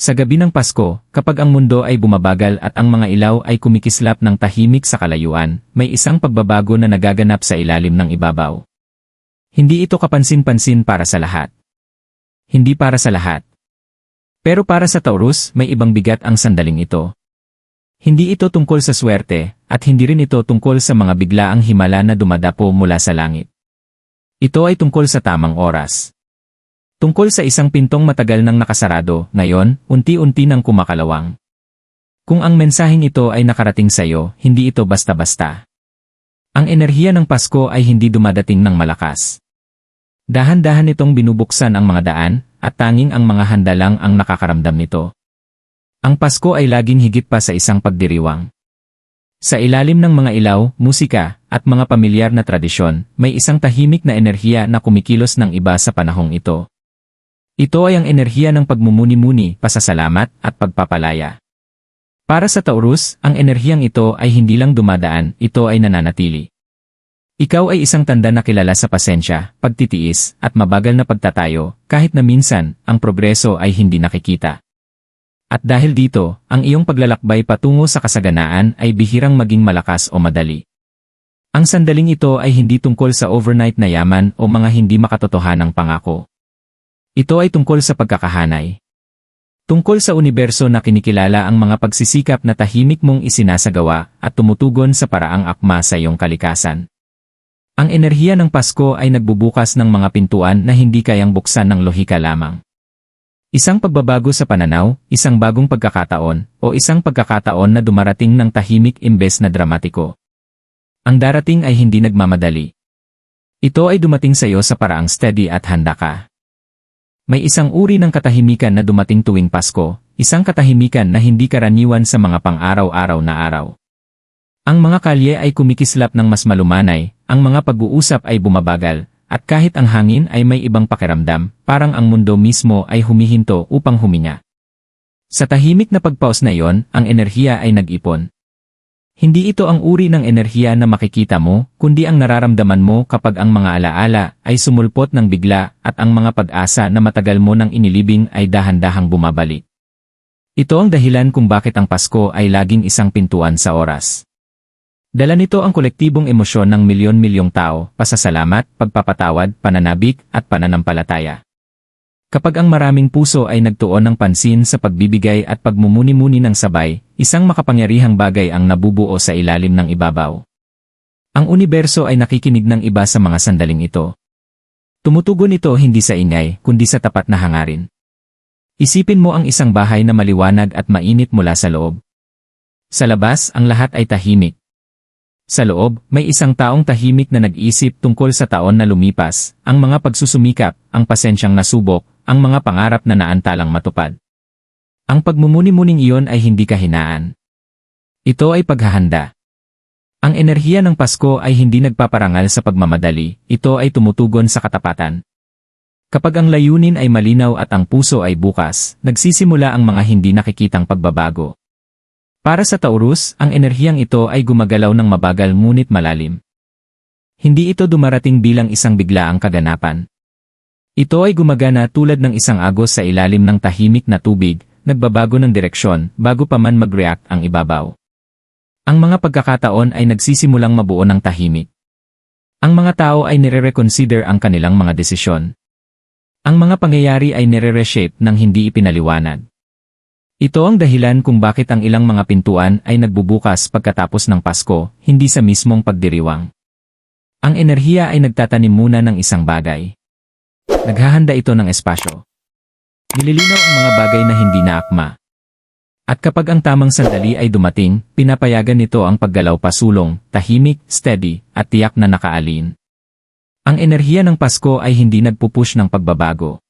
Sa gabi ng Pasko, kapag ang mundo ay bumabagal at ang mga ilaw ay kumikislap ng tahimik sa kalayuan, may isang pagbabago na nagaganap sa ilalim ng ibabaw. Hindi ito kapansin-pansin para sa lahat. Hindi para sa lahat. Pero para sa Taurus, may ibang bigat ang sandaling ito. Hindi ito tungkol sa swerte, at hindi rin ito tungkol sa mga biglaang himala na dumadapo mula sa langit. Ito ay tungkol sa tamang oras. Tungkol sa isang pintong matagal nang nakasarado, ngayon, unti-unti nang kumakalawang. Kung ang mensaheng ito ay nakarating sa iyo, hindi ito basta-basta. Ang enerhiya ng Pasko ay hindi dumadating ng malakas. Dahan-dahan itong binubuksan ang mga daan, at tanging ang mga handa lang ang nakakaramdam nito. Ang Pasko ay laging higit pa sa isang pagdiriwang. Sa ilalim ng mga ilaw, musika, at mga pamilyar na tradisyon, may isang tahimik na enerhiya na kumikilos ng iba sa panahong ito. Ito ay ang enerhiya ng pagmumuni-muni, pasasalamat, at pagpapalaya. Para sa Taurus, ang enerhiyang ito ay hindi lang dumadaan, ito ay nananatili. Ikaw ay isang tanda na kilala sa pasensya, pagtitiis, at mabagal na pagtatayo, kahit na minsan, ang progreso ay hindi nakikita. At dahil dito, ang iyong paglalakbay patungo sa kasaganaan ay bihirang maging malakas o madali. Ang sandaling ito ay hindi tungkol sa overnight na yaman o mga hindi makatotohanang pangako. Ito ay tungkol sa pagkakahanay. Tungkol sa universo na kinikilala ang mga pagsisikap na tahimik mong isinasagawa at tumutugon sa paraang akma sa iyong kalikasan. Ang enerhiya ng Pasko ay nagbubukas ng mga pintuan na hindi kayang buksan ng lohika lamang. Isang pagbabago sa pananaw, isang bagong pagkakataon, o isang pagkakataon na dumarating ng tahimik imbes na dramatiko. Ang darating ay hindi nagmamadali. Ito ay dumating sa iyo sa paraang steady at handa ka. May isang uri ng katahimikan na dumating tuwing Pasko, isang katahimikan na hindi karaniwan sa mga pang-araw-araw na araw. Ang mga kalye ay kumikislap ng mas malumanay, ang mga pag-uusap ay bumabagal, at kahit ang hangin ay may ibang pakiramdam, parang ang mundo mismo ay humihinto upang huminga. Sa tahimik na pagpaus na iyon, ang enerhiya ay nag-ipon. Hindi ito ang uri ng enerhiya na makikita mo, kundi ang nararamdaman mo kapag ang mga alaala ay sumulpot ng bigla at ang mga pag-asa na matagal mo nang inilibing ay dahan-dahang bumabalik. Ito ang dahilan kung bakit ang Pasko ay laging isang pintuan sa oras. Dala nito ang kolektibong emosyon ng milyon-milyong tao, pasasalamat, pagpapatawad, pananabik, at pananampalataya. Kapag ang maraming puso ay nagtuon ng pansin sa pagbibigay at pagmumuni-muni ng sabay, isang makapangyarihang bagay ang nabubuo sa ilalim ng ibabaw. Ang universo ay nakikinig ng iba sa mga sandaling ito. Tumutugon ito hindi sa ingay, kundi sa tapat na hangarin. Isipin mo ang isang bahay na maliwanag at mainit mula sa loob. Sa labas, ang lahat ay tahimik. Sa loob, may isang taong tahimik na nag-isip tungkol sa taon na lumipas, ang mga pagsusumikap, ang pasensyang nasubok, ang mga pangarap na naantalang matupad. Ang pagmumuni-muning iyon ay hindi kahinaan. Ito ay paghahanda. Ang enerhiya ng Pasko ay hindi nagpaparangal sa pagmamadali, ito ay tumutugon sa katapatan. Kapag ang layunin ay malinaw at ang puso ay bukas, nagsisimula ang mga hindi nakikitang pagbabago. Para sa Taurus, ang enerhiyang ito ay gumagalaw ng mabagal ngunit malalim. Hindi ito dumarating bilang isang biglaang kaganapan. Ito ay gumagana tulad ng isang agos sa ilalim ng tahimik na tubig, nagbabago ng direksyon bago pa man mag-react ang ibabaw. Ang mga pagkakataon ay nagsisimulang mabuo ng tahimik. Ang mga tao ay nire-reconsider ang kanilang mga desisyon. Ang mga pangyayari ay nire-reshape ng hindi ipinaliwanag. Ito ang dahilan kung bakit ang ilang mga pintuan ay nagbubukas pagkatapos ng Pasko, hindi sa mismong pagdiriwang. Ang enerhiya ay nagtatanim muna ng isang bagay. Naghahanda ito ng espasyo. Nililinaw ang mga bagay na hindi naakma. At kapag ang tamang sandali ay dumating, pinapayagan nito ang paggalaw pasulong, tahimik, steady, at tiyak na nakaalin. Ang enerhiya ng Pasko ay hindi nagpupush ng pagbabago.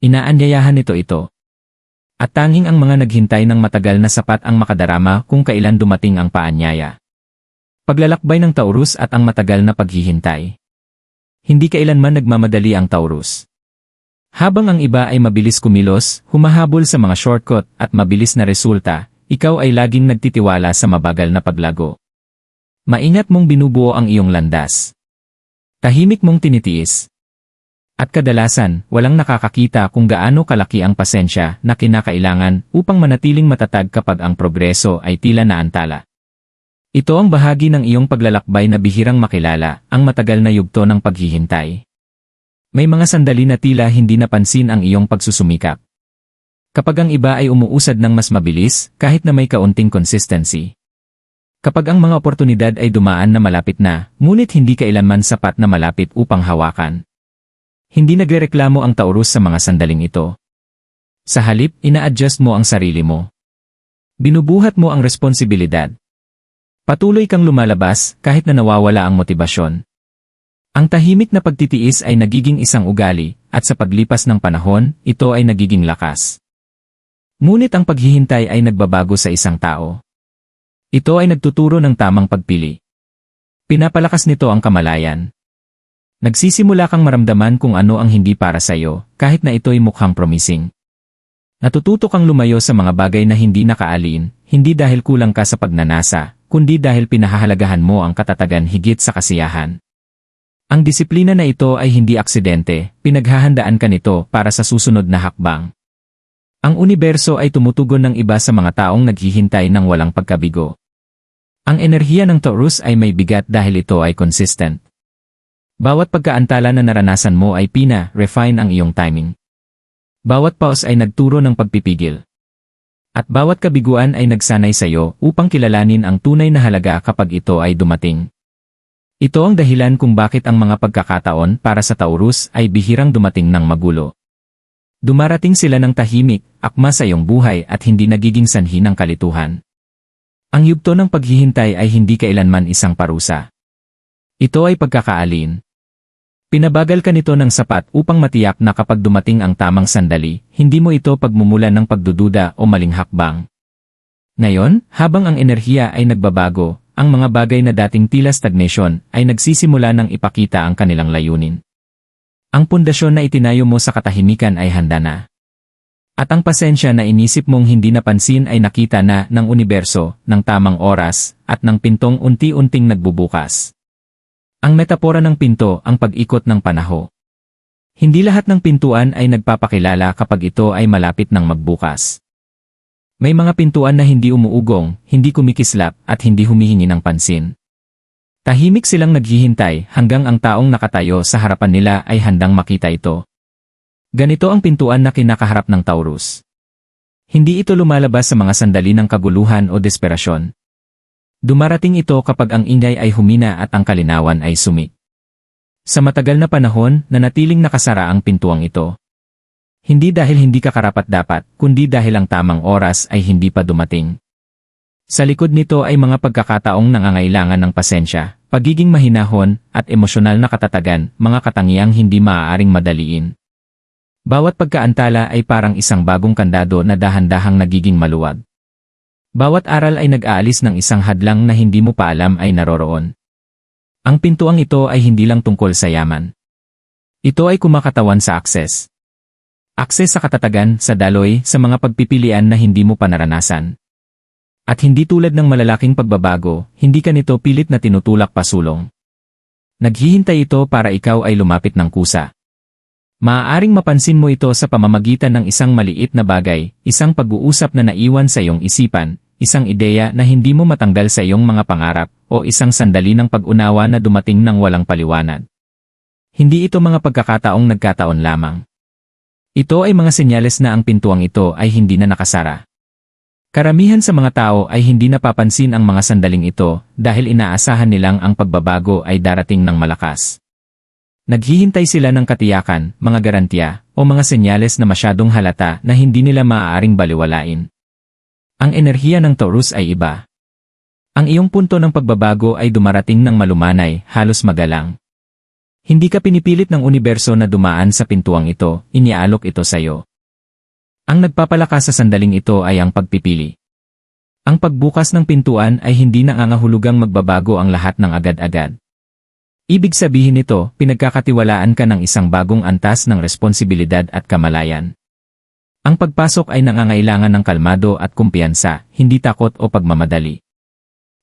Inaanyayahan nito ito. At tanging ang mga naghintay ng matagal na sapat ang makadarama kung kailan dumating ang paanyaya. Paglalakbay ng Taurus at ang matagal na paghihintay. Hindi kailanman nagmamadali ang Taurus. Habang ang iba ay mabilis kumilos, humahabol sa mga shortcut at mabilis na resulta, ikaw ay laging nagtitiwala sa mabagal na paglago. Maingat mong binubuo ang iyong landas. Tahimik mong tinitiis. At kadalasan, walang nakakakita kung gaano kalaki ang pasensya na kinakailangan upang manatiling matatag kapag ang progreso ay tila naantala. Ito ang bahagi ng iyong paglalakbay na bihirang makilala, ang matagal na yugto ng paghihintay. May mga sandali na tila hindi napansin ang iyong pagsusumikap. Kapag ang iba ay umuusad ng mas mabilis, kahit na may kaunting consistency. Kapag ang mga oportunidad ay dumaan na malapit na, ngunit hindi kailanman sapat na malapit upang hawakan. Hindi nagrereklamo ang Taurus sa mga sandaling ito. Sa halip, ina-adjust mo ang sarili mo. Binubuhat mo ang responsibilidad. Patuloy kang lumalabas kahit na nawawala ang motibasyon. Ang tahimik na pagtitiis ay nagiging isang ugali, at sa paglipas ng panahon, ito ay nagiging lakas. Ngunit ang paghihintay ay nagbabago sa isang tao. Ito ay nagtuturo ng tamang pagpili. Pinapalakas nito ang kamalayan. Nagsisimula kang maramdaman kung ano ang hindi para sa iyo, kahit na ito'y mukhang promising. Natututo kang lumayo sa mga bagay na hindi nakaalin, hindi dahil kulang ka sa pagnanasa, kundi dahil pinahahalagahan mo ang katatagan higit sa kasiyahan. Ang disiplina na ito ay hindi aksidente, pinaghahandaan ka nito para sa susunod na hakbang. Ang universo ay tumutugon ng iba sa mga taong naghihintay ng walang pagkabigo. Ang enerhiya ng Taurus ay may bigat dahil ito ay consistent. Bawat pagkaantala na naranasan mo ay refine ang iyong timing. Bawat pause ay nagturo ng pagpipigil. At bawat kabiguan ay nagsanay sa iyo upang kilalanin ang tunay na halaga kapag ito ay dumating. Ito ang dahilan kung bakit ang mga pagkakataon para sa Taurus ay bihirang dumating ng magulo. Dumarating sila ng tahimik, akma sa iyong buhay at hindi nagiging sanhi ng kalituhan. Ang yugto ng paghihintay ay hindi kailanman isang parusa. Ito ay pagkakaalin. Pinabagal ka nito ng sapat upang matiyak na kapag dumating ang tamang sandali, hindi mo ito pagmumulan ng pagdududa o maling hakbang. Ngayon, habang ang enerhiya ay nagbabago, ang mga bagay na dating tila stagnation ay nagsisimula ng ipakita ang kanilang layunin. Ang pundasyon na itinayo mo sa katahimikan ay handa na. At ang pasensya na inisip mong hindi napansin ay nakita na ng universo, ng tamang oras, at ng pintong unti-unting nagbubukas. Ang metapora ng pinto ang pag-ikot ng panaho. Hindi lahat ng pintuan ay nagpapakilala kapag ito ay malapit ng magbukas. May mga pintuan na hindi umuugong, hindi kumikislap, at hindi humihingi ng pansin. Tahimik silang naghihintay hanggang ang taong nakatayo sa harapan nila ay handang makita ito. Ganito ang pintuan na kinakaharap ng Taurus. Hindi ito lumalabas sa mga sandali ng kaguluhan o desperasyon. Dumarating ito kapag ang ingay ay humina at ang kalinawan ay sumik. Sa matagal na panahon, nanatiling nakasara ang pintuang ito. Hindi dahil hindi ka karapat-dapat, kundi dahil ang tamang oras ay hindi pa dumating. Sa likod nito ay mga pagkakataong nangangailangan ng pasensya, pagiging mahinahon, at emosyonal na katatagan, mga katangiang hindi maaaring madaliin. Bawat pagkaantala ay parang isang bagong kandado na dahan-dahang nagiging maluwag. Bawat aral ay nag-aalis ng isang hadlang na hindi mo pa alam ay naroroon. Ang pintuang ito ay hindi lang tungkol sa yaman. Ito ay kumakatawan sa akses. Akses sa katatagan, sa daloy, sa mga pagpipilian na hindi mo pa naranasan. At hindi tulad ng malalaking pagbabago, hindi ka nito pilit na tinutulak pasulong. Naghihintay ito para ikaw ay lumapit ng kusa. Maaaring mapansin mo ito sa pamamagitan ng isang maliit na bagay, isang pag-uusap na naiwan sa iyong isipan, isang ideya na hindi mo matanggal sa iyong mga pangarap, o isang sandali ng pag-unawa na dumating ng walang paliwanag. Hindi ito mga pagkakataong nagkataon lamang. Ito ay mga senyales na ang pintuang ito ay hindi na nakasara. Karamihan sa mga tao ay hindi napapansin ang mga sandaling ito dahil inaasahan nilang ang pagbabago ay darating ng malakas. Naghihintay sila ng katiyakan, mga garantiya, o mga senyales na masyadong halata na hindi nila maaaring baliwalain. Ang enerhiya ng Taurus ay iba. Ang iyong punto ng pagbabago ay dumarating ng malumanay, halos magalang. Hindi ka pinipilit ng universo na dumaan sa pintuang ito, iniaalok ito sa iyo. Ang nagpapalakas sa sandaling ito ay ang pagpipili. Ang pagbukas ng pintuan ay hindi nangangahulugang magbabago ang lahat ng agad-agad. Ibig sabihin nito, pinagkakatiwalaan ka ng isang bagong antas ng responsibilidad at kamalayan. Ang pagpasok ay nangangailangan ng kalmado at kumpiyansa, hindi takot o pagmamadali.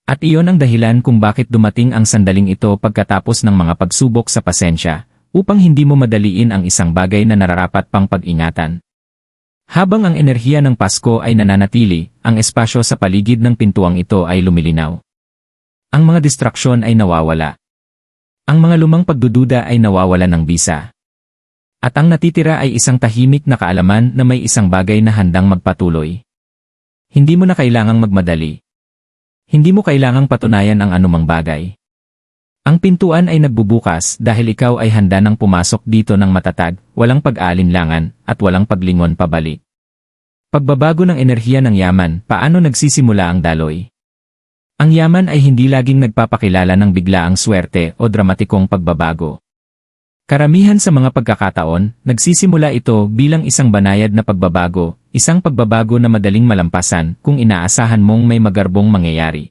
At iyon ang dahilan kung bakit dumating ang sandaling ito pagkatapos ng mga pagsubok sa pasensya, upang hindi mo madaliin ang isang bagay na nararapat pang pag-ingatan. Habang ang enerhiya ng Pasko ay nananatili, ang espasyo sa paligid ng pintuang ito ay lumilinaw. Ang mga distraksyon ay nawawala. Ang mga lumang pagdududa ay nawawala ng bisa. At ang natitira ay isang tahimik na kaalaman na may isang bagay na handang magpatuloy. Hindi mo na kailangang magmadali. Hindi mo kailangang patunayan ang anumang bagay. Ang pintuan ay nagbubukas dahil ikaw ay handa nang pumasok dito ng matatag, walang pag-aalinlangan, at walang paglingon pabalik. Pagbabago ng enerhiya ng yaman, paano nagsisimula ang daloy? Ang yaman ay hindi laging nagpapakilala ng biglaang swerte o dramatikong pagbabago. Karamihan sa mga pagkakataon, nagsisimula ito bilang isang banayad na pagbabago, isang pagbabago na madaling malampasan kung inaasahan mong may magarbong mangyayari.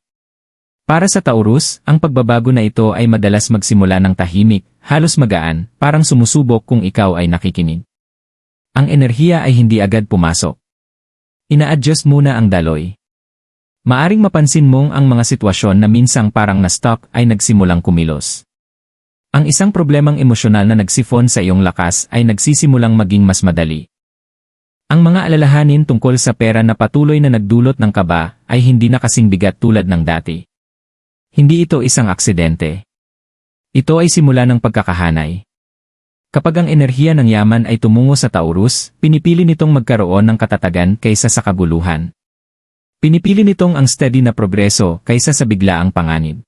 Para sa Taurus, ang pagbabago na ito ay madalas magsimula ng tahimik, halos magaan, parang sumusubok kung ikaw ay nakikinig. Ang enerhiya ay hindi agad pumasok. Ina-adjust muna ang daloy. Maaring mapansin mong ang mga sitwasyon na minsang parang na-stuck ay nagsimulang kumilos. Ang isang problemang emosyonal na nagsifon sa iyong lakas ay nagsisimulang maging mas madali. Ang mga alalahanin tungkol sa pera na patuloy na nagdulot ng kaba ay hindi na kasing bigat tulad ng dati. Hindi ito isang aksidente. Ito ay simula ng pagkakahanay. Kapag ang enerhiya ng yaman ay tumungo sa Taurus, pinipili nitong magkaroon ng katatagan kaysa sa kaguluhan. Pinipili nitong ang steady na progreso kaysa sa biglaang panganib.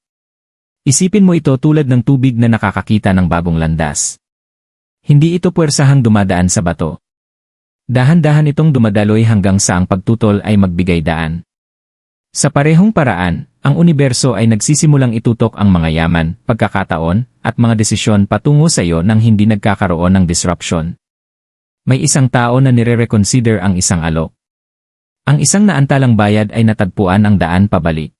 Isipin mo ito tulad ng tubig na nakakakita ng bagong landas. Hindi ito puwersahang dumadaan sa bato. Dahan-dahan itong dumadaloy hanggang sa ang pagtutol ay magbigay daan. Sa parehong paraan, ang universo ay nagsisimulang itutok ang mga yaman, pagkakataon, at mga desisyon patungo sa iyo nang hindi nagkakaroon ng disruption. May isang tao na nire-reconsider ang isang alok. Ang isang naantalang bayad ay natagpuan ang daan pabalik.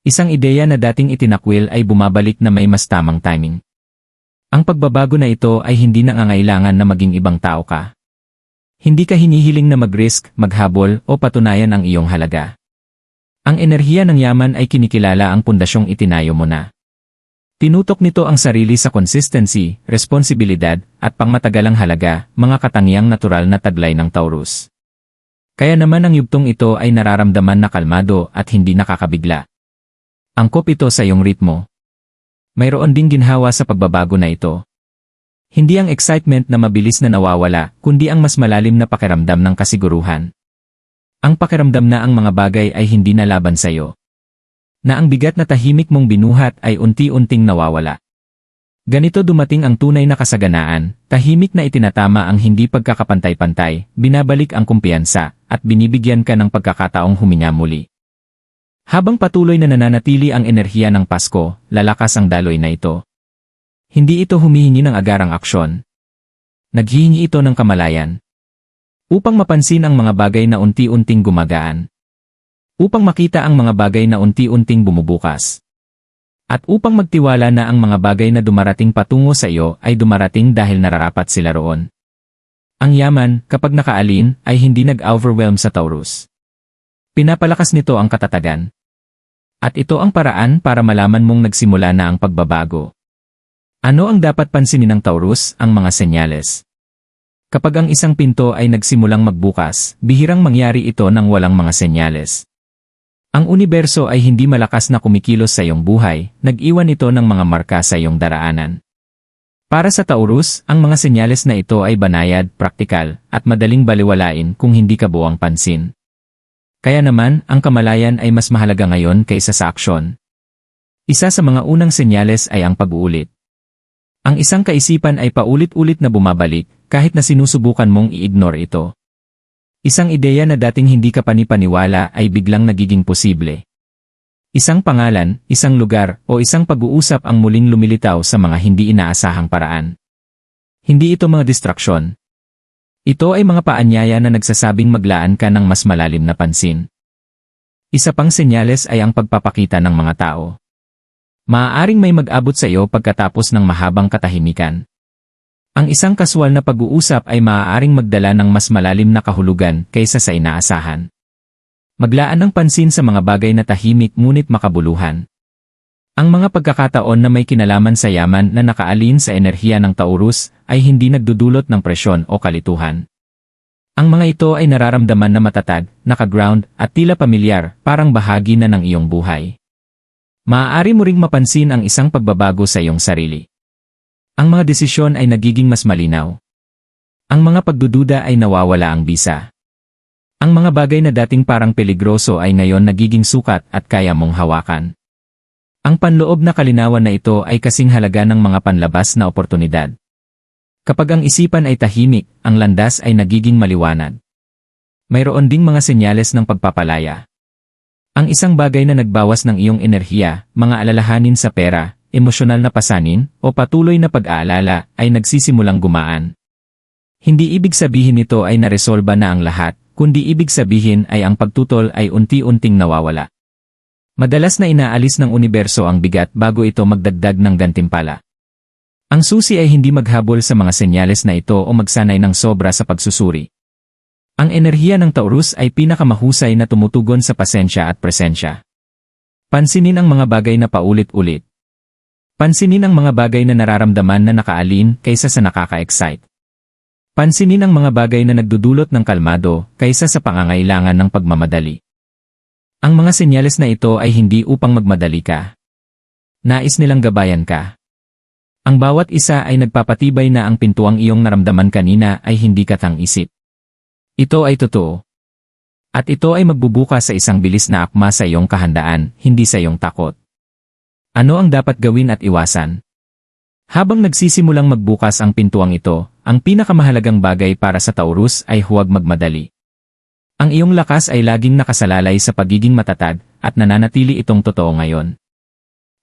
Isang ideya na dating itinakwil ay bumabalik na may mas tamang timing. Ang pagbabago na ito ay hindi nangangailangan na maging ibang tao ka. Hindi ka hinihiling na mag-risk, maghabol, o patunayan ang iyong halaga. Ang enerhiya ng yaman ay kinikilala ang pundasyong itinayo mo na. Tinutok nito ang sarili sa consistency, responsibilidad, at pangmatagalang halaga, mga katangiang natural na taglay ng Taurus. Kaya naman ang yugtong ito ay nararamdaman na kalmado at hindi nakakabigla. Angkop ito sa iyong ritmo. Mayroon ding ginhawa sa pagbabago na ito. Hindi ang excitement na mabilis na nawawala, kundi ang mas malalim na pakiramdam ng kasiguruhan. Ang pakiramdam na ang mga bagay ay hindi na laban sa iyo. Na ang bigat na tahimik mong binuhat ay unti-unting nawawala. Ganito dumating ang tunay na kasaganaan, tahimik na itinatama ang hindi pagkakapantay-pantay, binabalik ang kumpiyansa, at binibigyan ka ng pagkakataong huminga muli. Habang patuloy na nananatili ang enerhiya ng Pasko, lalakas ang daloy na ito. Hindi ito humihingi ng agarang aksyon. Naghihingi ito ng kamalayan. Upang mapansin ang mga bagay na unti-unting gumagaan. Upang makita ang mga bagay na unti-unting bumubukas. At upang magtiwala na ang mga bagay na dumarating patungo sa iyo ay dumarating dahil nararapat sila roon. Ang yaman, kapag nakaalin, ay hindi nag-overwhelm sa Taurus. Pinapalakas nito ang katatagan. At ito ang paraan para malaman mong nagsimula na ang pagbabago. Ano ang dapat pansinin ng Taurus? Ang mga senyales. Kapag ang isang pinto ay nagsimulang magbukas, bihirang mangyari ito ng walang mga senyales. Ang universo ay hindi malakas na kumikilos sa iyong buhay, nag-iwan ito ng mga marka sa iyong daraanan. Para sa Taurus, ang mga senyales na ito ay banayad, praktikal, at madaling baliwalain kung hindi ka buwang pansin. Kaya naman, ang kamalayan ay mas mahalaga ngayon kaysa sa aksyon. Isa sa mga unang senyales ay ang pag-uulit. Ang isang kaisipan ay paulit-ulit na bumabalik, kahit na sinusubukan mong i-ignore ito. Isang ideya na dating hindi ka panipaniwala ay biglang nagiging posible. Isang pangalan, isang lugar, o isang pag-uusap ang muling lumilitaw sa mga hindi inaasahang paraan. Hindi ito mga distraksyon. Ito ay mga paanyaya na nagsasabing maglaan ka ng mas malalim na pansin. Isa pang senyales ay ang pagpapakita ng mga tao. Maaaring may mag-abot sa iyo pagkatapos ng mahabang katahimikan. Ang isang kaswal na pag-uusap ay maaaring magdala ng mas malalim na kahulugan kaysa sa inaasahan. Maglaan ng pansin sa mga bagay na tahimik ngunit makabuluhan. Ang mga pagkakataon na may kinalaman sa yaman na nakaalin sa enerhiya ng Taurus ay hindi nagdudulot ng presyon o kalituhan. Ang mga ito ay nararamdaman na matatag, naka-ground, at tila pamilyar, parang bahagi na ng iyong buhay. Maaari mo ring mapansin ang isang pagbabago sa iyong sarili. Ang mga desisyon ay nagiging mas malinaw. Ang mga pagdududa ay nawawala ang bisa. Ang mga bagay na dating parang peligroso ay ngayon nagiging sukat at kaya mong hawakan. Ang panloob na kalinawan na ito ay kasing halaga ng mga panlabas na oportunidad. Kapag ang isipan ay tahimik, ang landas ay nagiging maliwanag. Mayroon ding mga senyales ng pagpapalaya. Ang isang bagay na nagbawas ng iyong enerhiya, mga alalahanin sa pera, emosyonal na pasanin, o patuloy na pag-aalala ay nagsisimulang gumaan. Hindi ibig sabihin nito ay naresolba na ang lahat, kundi ibig sabihin ay ang pagtutol ay unti-unting nawawala. Madalas na inaalis ng universo ang bigat bago ito magdagdag ng gantimpala. Ang susi ay hindi maghabol sa mga senyales na ito o magsanay ng sobra sa pagsusuri. Ang enerhiya ng Taurus ay pinakamahusay na tumutugon sa pasensya at presensya. Pansinin ang mga bagay na paulit-ulit. Pansinin ang mga bagay na nararamdaman na nakaalin kaysa sa nakaka-excite. Pansinin ang mga bagay na nagdudulot ng kalmado kaysa sa pangangailangan ng pagmamadali. Ang mga senyales na ito ay hindi upang magmadali ka. Nais nilang gabayan ka. Ang bawat isa ay nagpapatibay na ang pintuang iyong naramdaman kanina ay hindi katang-isip. Ito ay totoo. At ito ay magbubukas sa isang bilis na akma sa iyong kahandaan, hindi sa iyong takot. Ano ang dapat gawin at iwasan? Habang nagsisimulang magbukas ang pintuang ito, ang pinakamahalagang bagay para sa Taurus ay huwag magmadali. Ang iyong lakas ay laging nakasalalay sa pagiging matatag at nananatili itong totoo ngayon.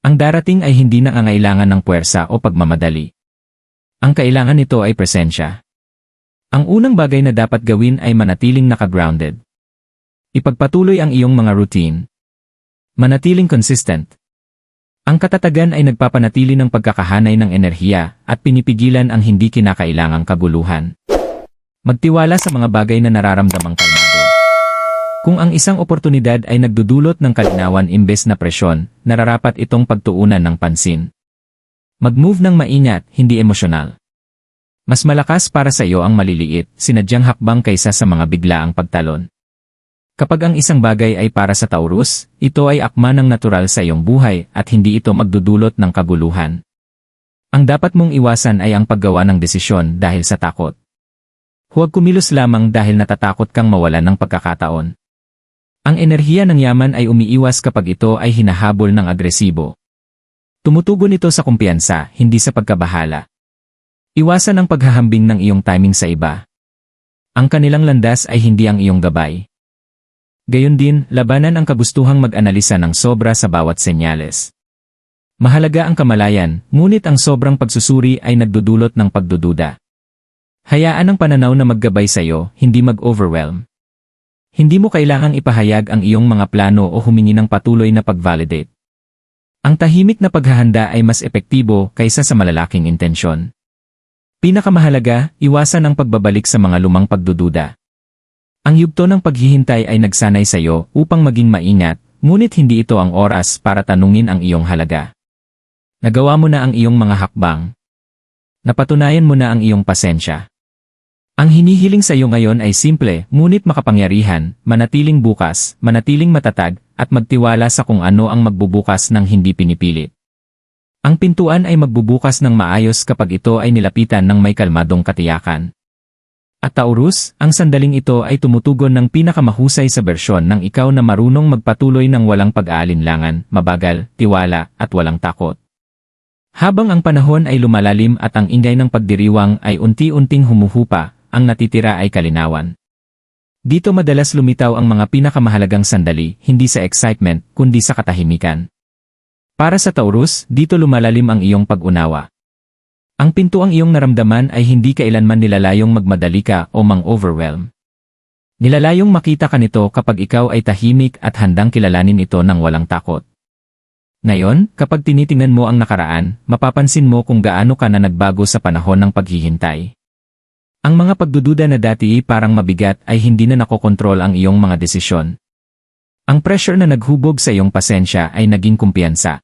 Ang darating ay hindi na angailangan ng puwersa o pagmamadali. Ang kailangan nito ay presensya. Ang unang bagay na dapat gawin ay manatiling naka-grounded. Ipagpatuloy ang iyong mga routine. Manatiling consistent. Ang katatagan ay nagpapanatili ng pagkakahanay ng enerhiya at pinipigilan ang hindi kinakailangang kaguluhan. Magtiwala sa mga bagay na nararamdamang kalmado. Kung ang isang oportunidad ay nagdudulot ng kalinawan imbes na presyon, nararapat itong pagtuunan ng pansin. Mag-move ng maingat, hindi emosyonal. Mas malakas para sa iyo ang maliliit, sinadyang hakbang kaysa sa mga biglaang pagtalon. Kapag ang isang bagay ay para sa Taurus, ito ay akma ng natural sa iyong buhay at hindi ito magdudulot ng kaguluhan. Ang dapat mong iwasan ay ang paggawa ng desisyon dahil sa takot. Huwag kumilos lamang dahil natatakot kang mawalan ng pagkakataon. Ang enerhiya ng yaman ay umiiwas kapag ito ay hinahabol ng agresibo. Tumutugon ito sa kumpiyansa, hindi sa pagkabahala. Iwasan ang paghahambing ng iyong timing sa iba. Ang kanilang landas ay hindi ang iyong gabay. Gayon din, labanan ang kagustuhang mag-analisa ng sobra sa bawat senyales. Mahalaga ang kamalayan, ngunit ang sobrang pagsusuri ay nagdudulot ng pagdududa. Hayaan ang pananaw na maggabay sa iyo, hindi mag-overwhelm. Hindi mo kailangang ipahayag ang iyong mga plano o humingi ng patuloy na pag-validate. Ang tahimik na paghahanda ay mas epektibo kaysa sa malalaking intensyon. Pinakamahalaga, iwasan ang pagbabalik sa mga lumang pagdududa. Ang yugto ng paghihintay ay nagsanay sa iyo upang maging maingat, ngunit hindi ito ang oras para tanungin ang iyong halaga. Nagawa mo na ang iyong mga hakbang. Napatunayan mo na ang iyong pasensya. Ang hinihiling sa iyo ngayon ay simple, ngunit makapangyarihan, manatiling bukas, manatiling matatag, at magtiwala sa kung ano ang magbubukas ng hindi pinipilit. Ang pintuan ay magbubukas ng maayos kapag ito ay nilapitan ng may kalmadong katiyakan. At Taurus, ang sandaling ito ay tumutugon ng pinakamahusay sa bersyon ng ikaw na marunong magpatuloy ng walang pag-aalinlangan, mabagal, tiwala, at walang takot. Habang ang panahon ay lumalalim at ang ingay ng pagdiriwang ay unti-unting humuhupa, ang natitira ay kalinawan. Dito madalas lumitaw ang mga pinakamahalagang sandali, hindi sa excitement, kundi sa katahimikan. Para sa Taurus, dito lumalalim ang iyong pag-unawa. Ang pintuang iyong naramdaman ay hindi kailanman nilalayong magmadali ka o mang-overwhelm. Nilalayong makita ka nito kapag ikaw ay tahimik at handang kilalanin ito ng walang takot. Ngayon, kapag tinitingnan mo ang nakaraan, mapapansin mo kung gaano ka na nagbago sa panahon ng paghihintay. Ang mga pagdududa na dati parang mabigat ay hindi na nakokontrol ang iyong mga desisyon. Ang pressure na naghubog sa iyong pasensya ay naging kumpiyansa.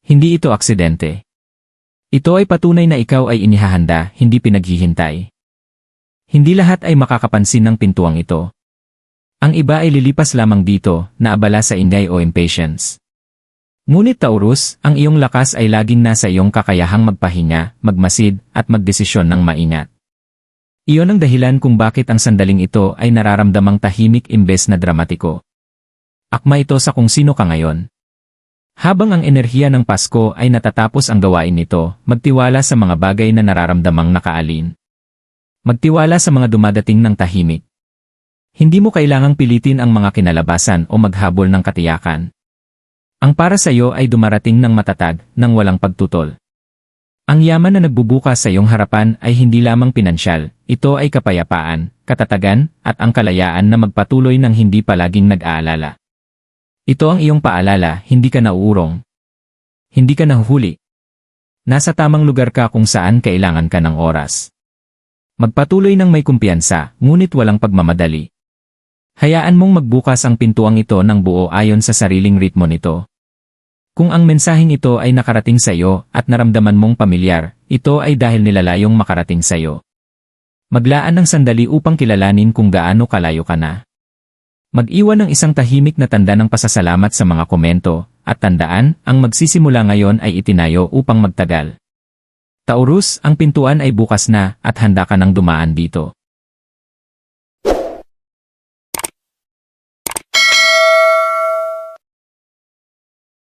Hindi ito aksidente. Ito ay patunay na ikaw ay inihahanda, hindi pinaghihintay. Hindi lahat ay makakapansin ng pintuang ito. Ang iba ay lilipas lamang dito, naabala sa ingay o impatience. Ngunit Taurus, ang iyong lakas ay laging nasa iyong kakayahang magpahinga, magmasid, at magdesisyon ng maingat. Iyon ang dahilan kung bakit ang sandaling ito ay nararamdamang tahimik imbes na dramatiko. Akma ito sa kung sino ka ngayon. Habang ang enerhiya ng Pasko ay natatapos ang gawain nito, magtiwala sa mga bagay na nararamdamang nakaalin. Magtiwala sa mga dumadating ng tahimik. Hindi mo kailangang pilitin ang mga kinalabasan o maghabol ng katiyakan. Ang para sa iyo ay dumarating ng matatag, ng walang pagtutol. Ang yaman na nagbubukas sa iyong harapan ay hindi lamang pinansyal, ito ay kapayapaan, katatagan, at ang kalayaan na magpatuloy ng hindi palaging nag-aalala. Ito ang iyong paalala, hindi ka nauurong. Hindi ka nahuhuli. Nasa tamang lugar ka kung saan kailangan ka ng oras. Magpatuloy ng may kumpiyansa, ngunit walang pagmamadali. Hayaan mong magbukas ang pintuang ito ng buo ayon sa sariling ritmo nito. Kung ang mensaheng ito ay nakarating sa iyo at naramdaman mong pamilyar, ito ay dahil nilalayong makarating sa iyo. Maglaan ng sandali upang kilalanin kung gaano kalayo ka na. Mag-iwan ng isang tahimik na tanda ng pasasalamat sa mga komento, at tandaan, ang magsisimula ngayon ay itinayo upang magtagal. Taurus, ang pintuan ay bukas na, at handa ka nang dumaan dito.